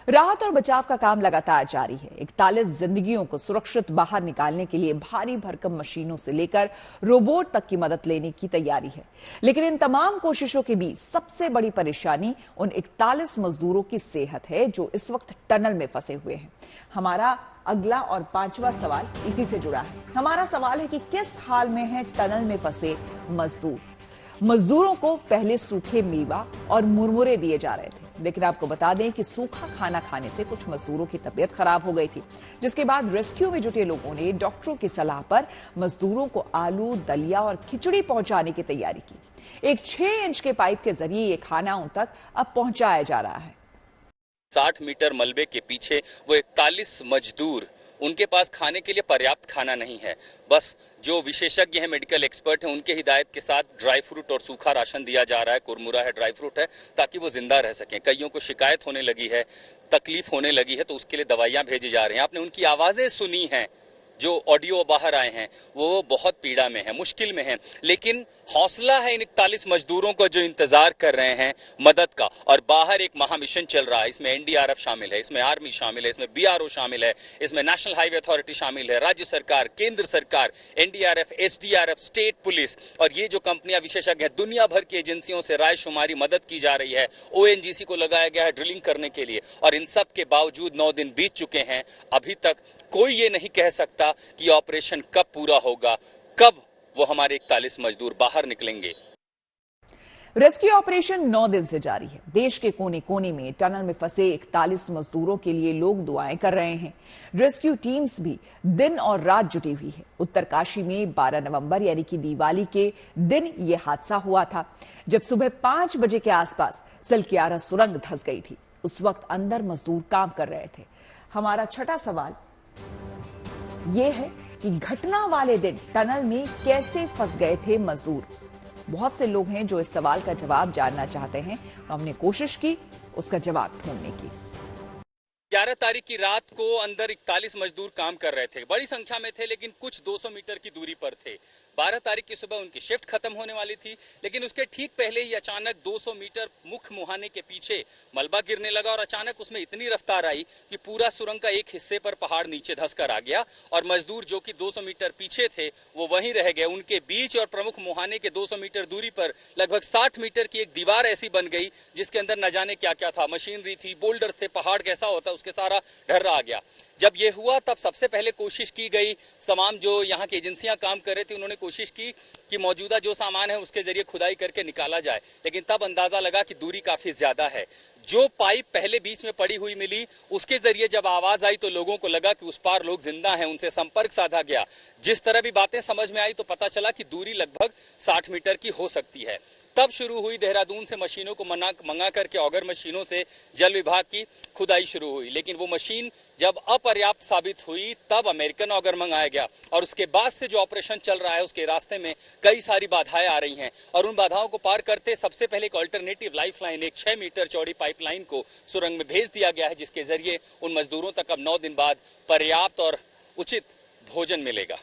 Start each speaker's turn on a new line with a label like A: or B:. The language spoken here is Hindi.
A: राहत और बचाव का काम लगातार जारी है। 41 जिंदगियों को सुरक्षित बाहर निकालने के लिए भारी भरकम मशीनों से लेकर रोबोट तक की मदद लेने की तैयारी है। लेकिन इन तमाम कोशिशों के बीच सबसे बड़ी परेशानी उन 41 मजदूरों की सेहत है जो इस वक्त टनल में फंसे हुए हैं। हमारा अगला और 5वां सवाल इसी से जुड़ा है। हमारा सवाल है कि किस हाल में है टनल में फंसे मजदूर। मजदूरों को पहले सूखे मेवा और मुरमुरे दिए जा रहे थे, लेकिन आपको बता दें कि सूखा खाना खाने से कुछ मजदूरों की तबीयत खराब हो गई थी, जिसके बाद रेस्क्यू में जुटे लोगों ने डॉक्टरों की सलाह पर मजदूरों को आलू, दलिया और खिचड़ी पहुंचाने की तैयारी की। एक 6 इंच के पाइप के जरिए ये खाना उन तक अब पहुंचाया जा रहा है।
B: 60 मीटर मलबे के पीछे वो 41 मजदूर, उनके पास खाने के लिए पर्याप्त खाना नहीं है। बस जो विशेषज्ञ हैं, मेडिकल एक्सपर्ट हैं, उनके हिदायत के साथ ड्राई फ्रूट और सूखा राशन दिया जा रहा है। कुरमुरा है, ड्राई फ्रूट है, ताकि वो जिंदा रह सकें। कईयों को शिकायत होने लगी है, तकलीफ होने लगी है, तो उसके लिए दवाइयां भेजी जा रही हैं। आपने उनकी आवाजें सुनी हैं, जो ऑडियो बाहर आए हैं, वो बहुत पीड़ा में है, मुश्किल में है। लेकिन हौसला है इन 41 मजदूरों को जो इंतजार कर रहे हैं मदद का। और बाहर एक महामिशन चल रहा है, इसमें एनडीआरएफ शामिल है, इसमें आर्मी शामिल है, इसमें बीआरओ शामिल है, इसमें नेशनल हाईवे अथॉरिटी शामिल है, राज्य सरकार, केंद्र सरकार, एनडीआरएफ, एसडीआरएफ, स्टेट पुलिस और ये जो कंपनियां विशेषज्ञ हैं, दुनिया भर की एजेंसियों से रायशुमारी मदद की जा रही है। ओएनजीसी को लगाया गया है ड्रिलिंग करने के लिए। और इन सब के बावजूद 9 दिन बीत चुके हैं, अभी तक कोई ये नहीं कह सकता कि ऑपरेशन कब पूरा होगा, कब वो हमारे 41 मजदूर बाहर निकलेंगे।
A: रेस्क्यू ऑपरेशन 9 दिन से जारी है। देश के कोने कोने में टनल में फंसे 41 मजदूरों के लिए लोग दुआएं कर रहे हैं। रेस्क्यू टीम्स भी दिन और रात जुटी हुई है। उत्तरकाशी में 12 नवंबर यानी कि दिवाली के दिन यह हादसा हुआ था, जब सुबह 5 बजे के आसपास सलकियारा सुरंग धंस गई थी। उस वक्त अंदर मजदूर काम कर रहे थे। हमारा छठा सवाल यह है कि घटना वाले दिन टनल में कैसे फंस गए थे मजदूर। बहुत से लोग हैं जो इस सवाल का जवाब जानना चाहते हैं, तो हमने कोशिश की उसका जवाब ढूंढने की।
B: 11 तारीख की रात को अंदर 41 मजदूर काम कर रहे थे। बड़ी संख्या में थे, लेकिन कुछ 200 मीटर की दूरी पर थे। 12 तारीख की सुबह उनकी शिफ्ट खत्म होने वाली थी, लेकिन उसके ठीक पहले ही अचानक 200 मीटर मुख मुहाने के पीछे मलबा गिरने लगा और अचानक उसमें इतनी रफ्तार आई कि पूरा सुरंग का एक हिस्से पर पहाड़ नीचे धंस कर आ गया और मजदूर जो कि 200 मीटर पीछे थे वो वहीं रह गए। उनके बीच और प्रमुख मुहाने के 200 मीटर दूरी पर लगभग 60 मीटर की एक दीवार ऐसी बन गई जिसके अंदर न जाने क्या क्या था, मशीनरी थी, बोल्डर थे, पहाड़ कैसा होता उसके सारा ढर्रा आ गया। जब ये हुआ तब सबसे पहले कोशिश की गई, तमाम जो यहाँ की एजेंसियां काम कर रही थी उन्होंने कोशिश की कि मौजूदा जो सामान है उसके जरिए खुदाई करके निकाला जाए, लेकिन तब अंदाजा लगा कि दूरी काफी ज्यादा है। जो पाइप पहले बीच में पड़ी हुई मिली उसके जरिए जब आवाज आई तो लोगों को लगा कि उस पार लोग जिंदा हैं, उनसे संपर्क साधा गया। जिस तरह भी बातें समझ में आई तो पता चला कि दूरी लगभग 60 मीटर की हो सकती है। तब शुरू हुई देहरादून से मशीनों को मंगा करके ऑगर मशीनों से जल विभाग की खुदाई शुरू हुई, लेकिन वो मशीन जब अपर्याप्त साबित हुई तब अमेरिकन ऑगर मंगाया गया और उसके बाद से जो ऑपरेशन चल रहा है उसके रास्ते में कई सारी बाधाएं आ रही हैं और उन बाधाओं को पार करते सबसे पहले एक अल्टरनेटिव लाइफलाइन, एक 6 मीटर चौड़ी पाइपलाइन को सुरंग में भेज दिया गया है, जिसके जरिए उन मजदूरों तक अब 9 दिन बाद पर्याप्त और उचित भोजन मिलेगा।